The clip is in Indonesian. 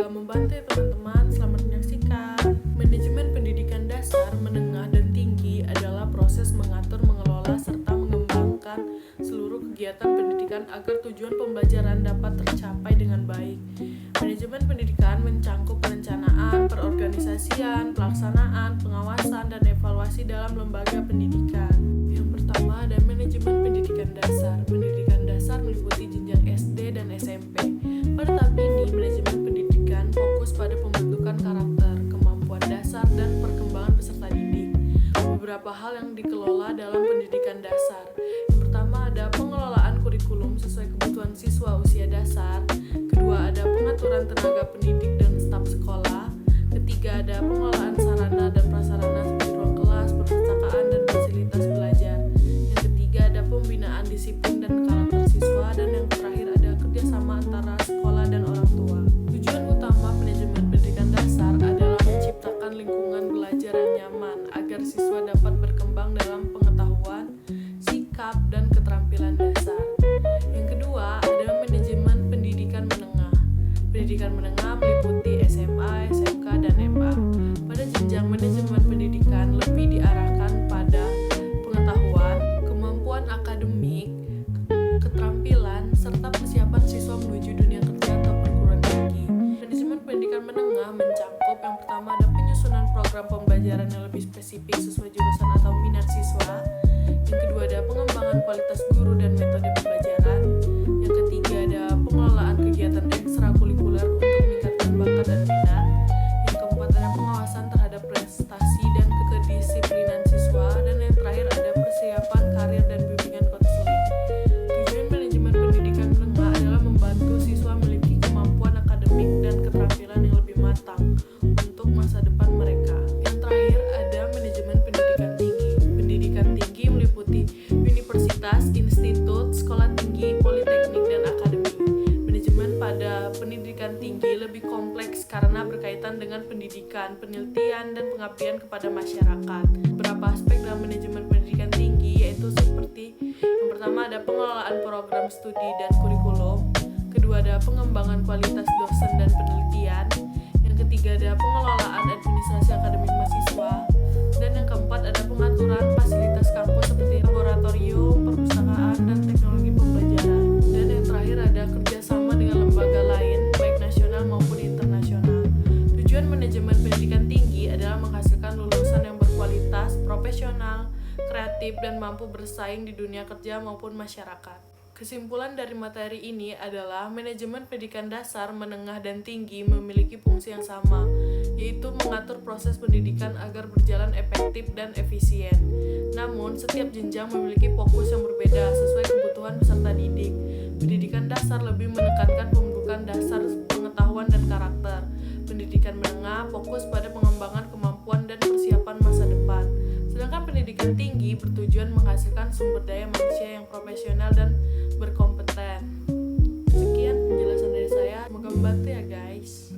Semoga membantu ya teman-teman, selamat menyaksikan. Manajemen pendidikan dasar, menengah, dan tinggi adalah proses mengatur, mengelola, serta mengembangkan seluruh kegiatan pendidikan agar tujuan pembelajaran dapat tercapai dengan baik. Manajemen pendidikan mencakup perencanaan, perorganisasian, pelaksanaan, pengawasan, dan evaluasi dalam lembaga pendidikan. Yang pertama ada manajemen pendidikan dasar. Pendidikan dasar meliputi jenjang SD dan SMP. Pada tahap ini, manajemen pendidikan fokus pada pembentukan karakter, kemampuan dasar, dan perkembangan peserta didik. Beberapa hal yang dikelola dalam pendidikan dasar. Yang pertama ada pengelolaan kurikulum sesuai kebutuhan siswa usia dasar. Kedua ada pengaturan tenaga pendidik dan staf sekolah. Ketiga ada pengelolaan sarana dan prasarana seperti ruang kelas, perpustakaan, dan fasilitas belajar. Yang ketiga ada pembinaan disiplin dan karakter siswa. Dan yang terakhir ada kerjasama antara sekolah dan orang tua. Tujuan utama manajemen pendidikan dasar adalah menciptakan lingkungan belajar yang nyaman agar siswa dapat berkembang dalam pengetahuan, sikap, dan keterampilan dasar. Yang kedua ada manajemen pendidikan menengah. Pendidikan menengah meliputi SMA, SMK, dan MA. Pada jenjang manajemen pendidikan lebih diarahkan pada pengetahuan, kemampuan akademik, keterampilan, serta persiapan siswa menuju dunia kerja atau perguruan tinggi. Manajemen pendidikan menengah mencakup yang pertama ada penyusunan program pembelajaran yang lebih spesifik sesuai jurusan atau minat siswa. Yang kedua ada pengembangan kualitas guru dan metode pembelajaran. Yang ketiga ada pengelolaan kegiatan ekstrakurikuler untuk meningkatkan bakat dan minat. Yang keempat ada pengawasan terhadap prestasi dan kedisiplinan siswa. Dan yang terakhir ada persiapan karir dan bimbingan konseling. Tujuan manajemen pendidikan menengah adalah membantu siswa memiliki kemampuan akademik dan keterampilan yang lebih matang untuk masa depan mereka. Yang terakhir ada manajemen pendidikan tinggi. Pendidikan tinggi meliputi universitas, institut, sekolah tinggi, politeknik, dan akademi. Manajemen pada pendidikan tinggi lebih kompleks karena berkaitan dengan pendidikan, penelitian, dan pengabdian kepada masyarakat. Beberapa aspek dalam manajemen pendidikan tinggi yaitu seperti yang pertama ada pengelolaan program studi dan kurikulum. Kedua ada pengembangan kualitas dosen dan penelitian. Yang ketiga ada pengelolaan administrasi akademik mahasiswa. Dan yang keempat ada pengaturan fasilitas kampus seperti laboratorium, perpustakaan, dan teknologi pembelajaran. Dan yang terakhir ada kerjasama dengan lembaga lain, baik nasional maupun internasional. Tujuan manajemen pendidikan tinggi adalah menghasilkan lulusan yang berkualitas, profesional, kreatif, dan mampu bersaing di dunia kerja maupun masyarakat. Kesimpulan dari materi ini adalah manajemen pendidikan dasar, menengah, dan tinggi memiliki fungsi yang sama, yaitu mengatur proses pendidikan agar berjalan efektif dan efisien. Namun, setiap jenjang memiliki fokus yang berbeda sesuai kebutuhan peserta didik. Pendidikan dasar lebih menekankan pembentukan dasar pengetahuan dan karakter. Pendidikan menengah fokus pada pengembangan kemampuan dan persiapan masa depan. Sedangkan pendidikan tinggi bertujuan menghasilkan sumber daya manusia yang profesional dan berkompeten. Sekian penjelasan dari saya, semoga membantu ya guys.